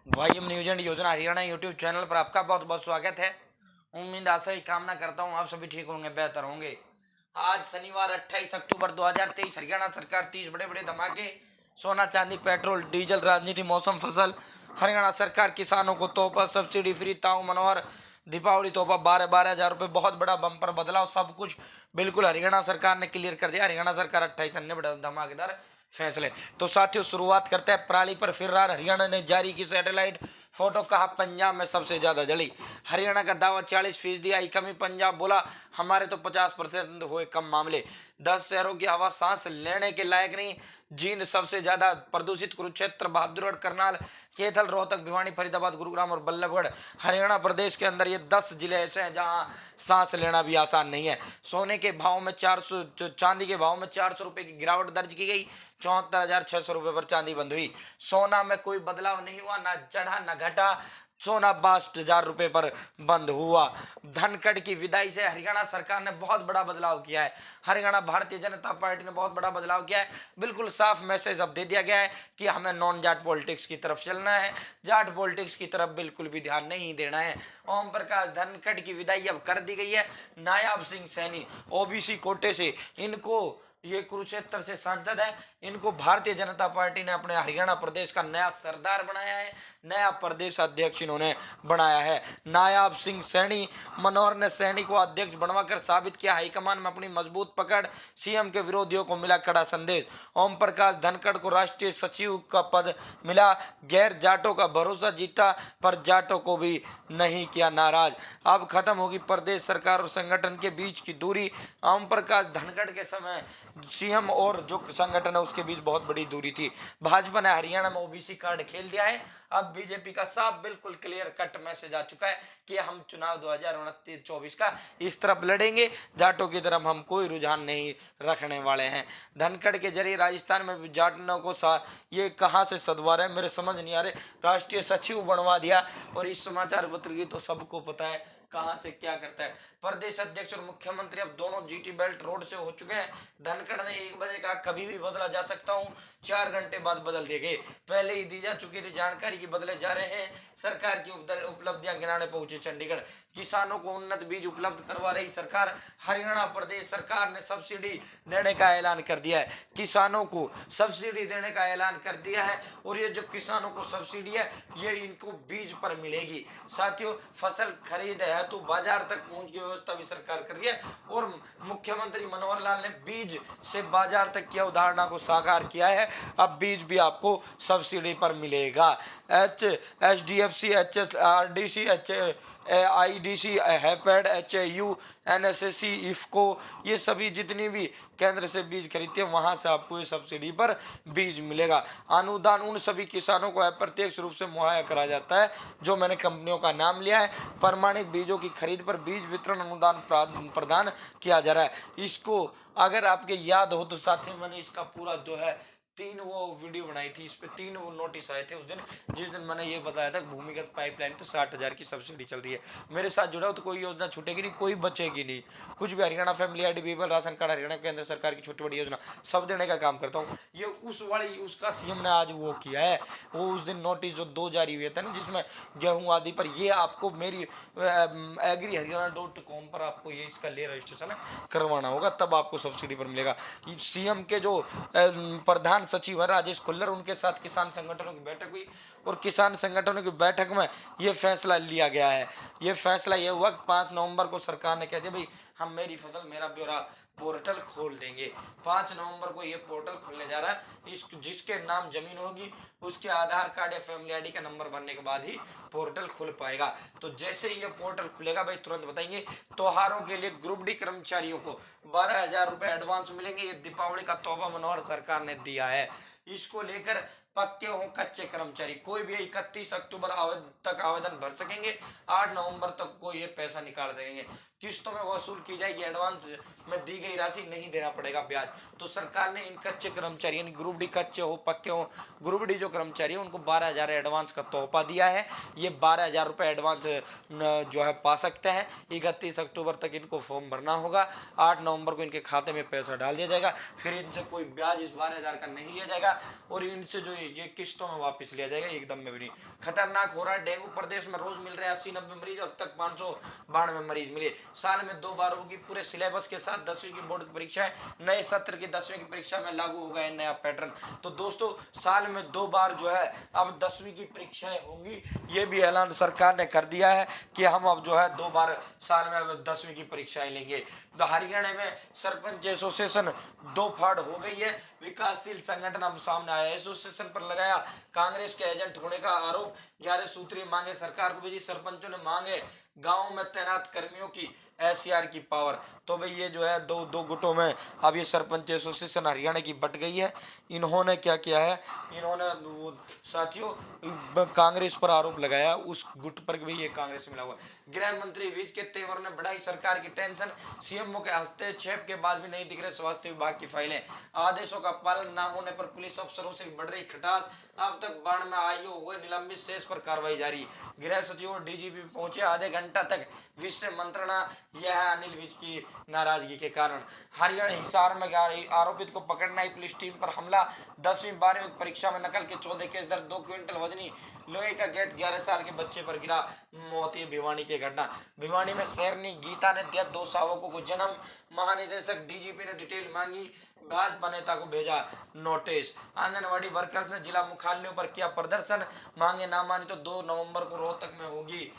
वाईएम news and योजना Haryana YouTube channel पर आपका बहुत बहुत स्वागत है। उम्मीद आशा ही कामना करता हूँ आप सभी ठीक होंगे, बेहतर होंगे। आज शनिवार 28 अक्टूबर 2023 हरियाणा सरकार 30 बड़े बड़े धमाके, सोना चांदी पेट्रोल डीजल राजनीति मौसम फसल। हरियाणा सरकार किसानों को तोहफा सब्सिडी फ्री ताऊ मनोहर दीपावली तोहफा 12,000 रुपये, बहुत बड़ा बम्पर बदलाव, सब कुछ बिल्कुल हरियाणा सरकार ने क्लियर कर दिया। हरियाणा सरकार 28 अन्य बड़े धमाकेदार फैसले। तो साथियों शुरुआत करते हैं पराली पर फिरार हरियाणा ने जारी की सैटेलाइट फोटो, कहा पंजाब में सबसे ज्यादा जली। हरियाणा का दावा 40% आई कमी, पंजाब बोला हमारे तो 50% हुए कम मामले। 10 शहरों की हवा सांस लेने के लायक नहीं, जींद सबसे ज्यादा प्रदूषित, कुरुक्षेत्र बहादुरगढ़ करनाल कैथल रोहतक भिवानी फरीदाबाद गुरुग्राम और बल्लभगढ़। हरियाणा प्रदेश के अंदर ये 10 जिले ऐसे हैं जहां सांस लेना भी आसान नहीं है। सोने के भाव में 400, चांदी के भाव में 400 रुपए की गिरावट दर्ज की गई। 74,600 रुपए पर चांदी बंद हुई। सोना में कोई बदलाव नहीं हुआ, ना चढ़ा ना घटा। सोना 62,000 रुपए पर बंद हुआ। धनखड़ की विदाई से हरियाणा सरकार ने बहुत बड़ा बदलाव किया है। हरियाणा भारतीय जनता पार्टी ने बहुत बड़ा बदलाव किया है। बिल्कुल साफ मैसेज अब दे दिया गया है कि हमें नॉन जाट पॉलिटिक्स की तरफ चलना है, जाट पॉलिटिक्स की तरफ बिल्कुल भी ध्यान नहीं देना है। ओम प्रकाश धनखड़ की विदाई अब कर दी गई है। नायाब सिंह सैनी ओबीसी कोटे से, इनको ये कुरुक्षेत्र से सांसद है, इनको भारतीय जनता पार्टी ने अपने हरियाणा प्रदेश का नया सरदार बनाया है, नया प्रदेश अध्यक्ष इन्होंने बनाया है। नायाब सिंह सैनी, मनोहर ने सैनी को अध्यक्ष बनवाकर साबित किया हाईकमान में अपनी मजबूत पकड़, सीएम के विरोधियों को मिला कड़ा संदेश। ओम प्रकाश धनखड़ को राष्ट्रीय सचिव का पद मिला, गैर जाटों का भरोसा जीता पर जाटों को भी नहीं किया नाराज। अब खत्म होगी प्रदेश सरकार और संगठन के बीच की दूरी। ओम प्रकाश धनखड़ के समय सीएम और जो संगठन है उसके बीच बहुत बड़ी दूरी थी। भाजपा ने हरियाणा में ओबीसी कार्ड खेल दिया है। अब बीजेपी का साफ बिल्कुल क्लियर कट मैसेज आ चुका है कि हम चुनाव 2029-24 का इस तरफ लड़ेंगे, जाटों की तरफ हम कोई रुझान नहीं रखने वाले हैं। धनखड़ के जरिए राजस्थान में जाटों को ये कहाँ से सदवार है मेरे समझ नहीं आ रहे, राष्ट्रीय सचिव बनवा दिया। और इस समाचार पत्र की तो सबको पता है कहां से क्या करता है। प्रदेश अध्यक्ष और मुख्यमंत्री अब दोनों जीटी बेल्ट रोड से हो चुके हैं। धनखड़ ने 1 बजे कहा कभी भी बदला जा सकता हूं, 4 घंटे बाद बदल दिए गए। पहले ही दी जा चुकी थी जानकारी की बदले जा रहे हैं। सरकार की उपलब्धियां गिनाने पहुंचे चंडीगढ़। किसानों को उन्नत बीज उपलब्ध करवा रही सरकार। हरियाणा प्रदेश सरकार ने सब्सिडी देने का ऐलान कर दिया है। किसानों को सब्सिडी देने का ऐलान कर दिया है और ये जो किसानों को सब्सिडी है ये इनको बीज पर मिलेगी। साथियों फसल खरीद है तो बाजार तक पहुंच की व्यवस्था भी सरकार कर रही है और मुख्यमंत्री मनोहर लाल ने बीज से बाजार तक की अवधारणा को साकार किया है। अब बीज भी आपको सब्सिडी पर मिलेगा। HDFC, HSRDC, IDC, happened, HAU, NSSC, IFFCO, ये सभी जितनी भी केंद्र से बीज खरीदते हैं वहां से आपको ये सब्सिडी पर बीज मिलेगा। अनुदान उन सभी किसानों को अप्रत्यक्ष रूप से मुहैया कराया जाता है जो मैंने कंपनियों का नाम लिया है। प्रमाणित बीजों की खरीद पर बीज वितरण अनुदान प्रदान किया जा रहा है। इसको अगर आपके याद हो तो साथियों मैंने इसका पूरा जो है 3 वो वीडियो बनाई थी, इस पे 3 वो नोटिस आए थे उस दिन, जिस दिन मैंने ये बताया था भूमिगत पाइपलाइन पे 60,000 की सब्सिडी चल रही है। मेरे साथ जुड़ा हो तो कोई योजना छूटेगी नहीं, कोई बचेगी नहीं, कुछ भी। Haryana family ID, BPL ration card, Haryana केंद्र सरकार की छोटी बड़ी योजना सब देने का काम करता हूँ। ये उसका सीएम ने आज वो किया है, वो उस दिन नोटिस जो 2 जारी हुए थे ना जिसमें गेहूँ आदि पर, ये आपको मेरी agriharyana.com पर आपको ये इसका ले रजिस्ट्रेशन करवाना होगा, तब आपको सब्सिडी पर मिलेगा। सीएम के जो प्रधान सचिव है राजेश खुल्लर, उनके साथ किसान संगठनों की बैठक हुई और किसान संगठनों की बैठक में ये फैसला लिया गया है। ये फैसला ये हुआ कि 5 नवंबर को सरकार ने कह दिया भाई हम मेरी फसल मेरा ब्यौरा पोर्टल खोल देंगे। 5 नवंबर को ये पोर्टल खुलने जा रहा है। इस जिसके नाम जमीन होगी उसके आधार कार्ड या फैमिली आईडी का नंबर भरने के बाद ही पोर्टल खुल पाएगा। तो जैसे ही ये पोर्टल खुलेगा भाई तुरंत बताएंगे। त्योहारों के लिए ग्रुप डी कर्मचारियों को 12,000 रुपए एडवांस मिलेंगे। ये दीपावली का तोहफा मनोहर सरकार ने दिया है। इसको लेकर पक्के हो कच्चे कर्मचारी कोई भी 31 अक्टूबर तक आवेदन भर सकेंगे। 8 नवंबर तक को ये पैसा निकाल सकेंगे। किस्तों में वसूल की जाएगी, एडवांस में दी गई राशि नहीं देना पड़ेगा ब्याज। तो सरकार ने इन कच्चे कर्मचारी यानी ग्रुप डी कच्चे हो पक्के हो, ग्रुप डी जो कर्मचारी है उनको 12,000 एडवांस का तोहफा दिया है। ये 12,000 रुपये एडवांस जो है पा सकते हैं। 31 अक्टूबर तक इनको फॉर्म भरना होगा। 8 नवंबर को इनके खाते में पैसा डाल दिया जाएगा। फिर इनसे कोई ब्याज इस 12,000 का नहीं लिया जाएगा और इनसे जो ये किस्तों में वापस लिया जाएगा, एकदम में भी नहीं। खतरनाक हो रहा है डेंगू, प्रदेश में रोज मिल रहे हैं 80-90 मरीज, अब तक 592 मरीज मिले। साल में 2 बार होगी पूरे सिलेबस के साथ 10वीं की बोर्ड की परीक्षा है। नए सत्र की 10वीं की परीक्षा में लागू होगा ये नया पैटर्न। तो दोस्तों साल में 2 बार जो है अब 10वीं की परीक्षाएं होंगी। ये भी ऐलान सरकार ने कर दिया है कि हम अब जो है 2 बार साल में अब 10वीं की परीक्षाएं लेंगे। तो हरियाणा में सरपंच एसोसिएशन 2 फाड़ हो गई है। विकासशील संगठन अब सामने आया। एसोसिएशन पर लगाया कांग्रेस के एजेंट होने का आरोप। 11 सूत्रीय मांगे सरकार को भेजी। सरपंचों ने मांगे गांव में तैनात कर्मियों की SCR की पावर। तो भाई ये जो है दो गुटों में अब ये सरपंच एसोसिएशन हरियाणा की बट गई है। इन्होंने क्या किया है, इन्होंने साथियों कांग्रेस पर आरोप लगाया, उस गुट पर भी ये कांग्रेस मिला हुआ। गृह मंत्री विज के तेवर ने बढ़ाई सरकार की टेंशन। CMO के हस्तक्षेप के बाद भी नहीं दिख रहे स्वास्थ्य विभाग की फाइलें। आदेशों का पालन न होने पर पुलिस अफसरों से बढ़ रही खटास। अब तक बाढ़ में आईओ हुए निलंबित, शेष पर कार्रवाई जारी। गृह सचिव और DGP पहुंचे, आधे घंटा तक विषय मंत्रणा। यह है अनिल विज की नाराजगी के कारण। हरियाणा हिसार में आरोपित को पकड़ना ही पुलिस टीम पर हमला। 10वीं 12वीं परीक्षा में नकल के 14 केस दर्ज। 2 क्विंटल वजनी लोहे का गेट 11 साल के बच्चे पर गिरा। मौत। भिवानी की घटना। भिवानी में शेरनी गीता ने दिया 2 शावकों को जन्म। महानिदेशक DGP ने डिटेल मांगी, भाजपा नेता को भेजा नोटिस। आंगनवाड़ी वर्कर्स ने जिला मुख्यालयों पर किया प्रदर्शन। मांगे ना मानी तो 2 नवंबर को रोहतक में होगी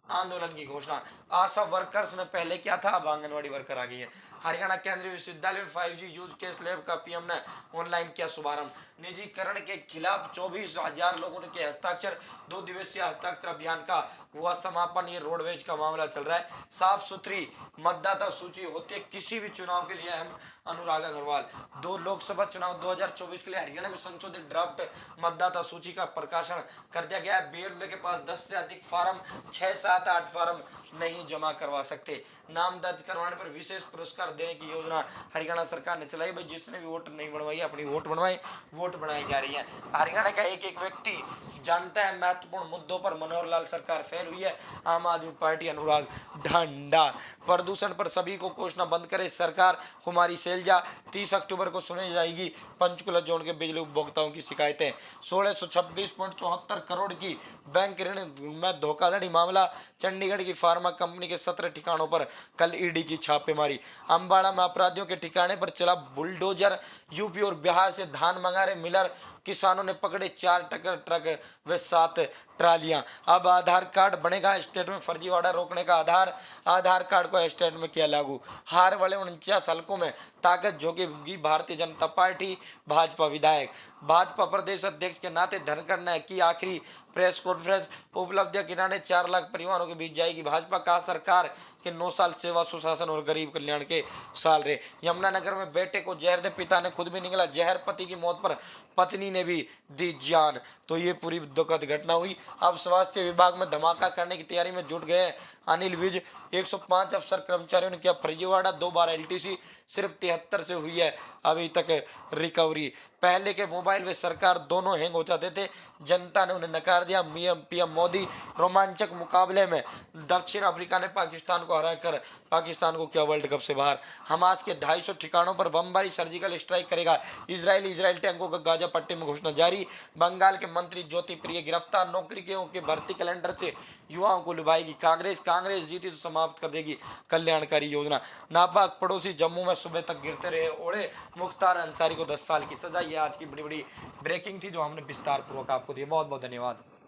आंदोलन की घोषणा। आशा वर्कर्स ने पहले किया था, अब आंगनवाड़ी वर्कर आ गई है। हरियाणा केंद्रीय विश्वविद्यालय में 5G यूज केस लैब का PM ने ऑनलाइन किया शुभारंभ। निजीकरण के खिलाफ 24,000 लोगों ने किए हस्ताक्षर। 2 दिवसीय हस्ताक्षर अभियान का हुआ समापन। ये रोडवेज का मामला चल रहा है। साफ सुथरी मतदाता सूची होती है किसी भी चुनाव के लिए। हम अनुराग अग्रवाल। 2 लोकसभा चुनाव 2024 के लिए हरियाणा में संशोधित ड्राफ्ट मतदाता सूची का प्रकाशन कर दिया गया है। BLO के पास 10 से अधिक फार्म 6, 7, 8 फार्म नहीं जमा करवा सकते। नाम दर्ज करवाने पर विशेष पुरस्कार देने की योजना हरियाणा सरकार ने चलाई। भाई जिसने भी वोट नहीं बनवाई अपनी वोट बनवाए, वोट बनाई जा रही है। हरियाणा का एक एक व्यक्ति जानता है महत्वपूर्ण मुद्दों पर मनोहर लाल सरकार फेल हुई है। आम आदमी पार्टी अनुराग ढांडा। प्रदूषण पर सभी को कोसना बंद करे सरकार। कुमारी सैलजा। 30 अक्टूबर को सुनी जाएगी पंचकुला जोन के बिजली उपभोक्ताओं की शिकायतें। 1626.74 करोड़ की बैंक ऋण में धोखाधड़ी मामला। चंडीगढ़ की फार्मा कंपनी के 17 ठिकानों पर कल ED की छापेमारी। अंबाला में अपराधियों के ठिकाने पर चला बुलडोजर। यूपी और बिहार से धान मंगा रहे मिलर। किसानों ने पकड़े 4 ट्रक व 7 ट्रालियां। अब आधार कार्ड बनेगा स्टेट में फर्जीवाड़ा रोकने का आधार कार्ड को स्टेट में किया लागू। हार वाले 49 हलकों में ताकत झोंकेगी भारतीय जनता पार्टी। भाजपा विधायक। भाजपा प्रदेश अध्यक्ष के नाते धनखड़ ने की आखिरी प्रेस कॉन्फ्रेंस। उपलब्धियां गिनाने 4 लाख परिवारों के बीच जाएगी भाजपा। का सरकार के 9 साल सेवा सुशासन और गरीब कल्याण के साल रहे। यमुनानगर में बेटे को जहर दे पिता ने खुद भी निकला जहर। पति की मौत पर पत्नी ने भी दी जान। तो ये पूरी दुखद घटना हुई। अब स्वास्थ्य विभाग में धमाका करने की तैयारी में जुट गए अनिल विज। 105 अफसर कर्मचारियों ने किया फर्जीवाड़ा। 2 बार LTC। सिर्फ 73 से हुई है अभी तक रिकवरी। पहले के मोबाइल व सरकार दोनों हैंग हो जाते थे, जनता ने उन्हें नकार दिया। PM मोदी। रोमांचक मुकाबले में दक्षिण अफ्रीका ने पाकिस्तान को हराकर पाकिस्तान को किया वर्ल्ड कप से बाहर। हमास के 250 ठिकानों पर बमबारी सर्जिकल स्ट्राइक करेगा इजराइल टैंकों का गाजा पट्टी में घोषणा जारी। बंगाल के मंत्री ज्योति प्रिय गिरफ्तार। नौकरियों के भर्ती कैलेंडर से युवाओं को लुभाएगी कांग्रेस जीती तो समाप्त कर देगी कल्याणकारी योजना। नापाक पड़ोसी जम्मू में सुबह तक गिरते रहे ओढ़े। मुख्तार अंसारी को 10 साल की सजा। ये आज की बड़ी ब्रेकिंग थी जो हमने विस्तार पूर्वक आपको दी। बहुत बहुत धन्यवाद।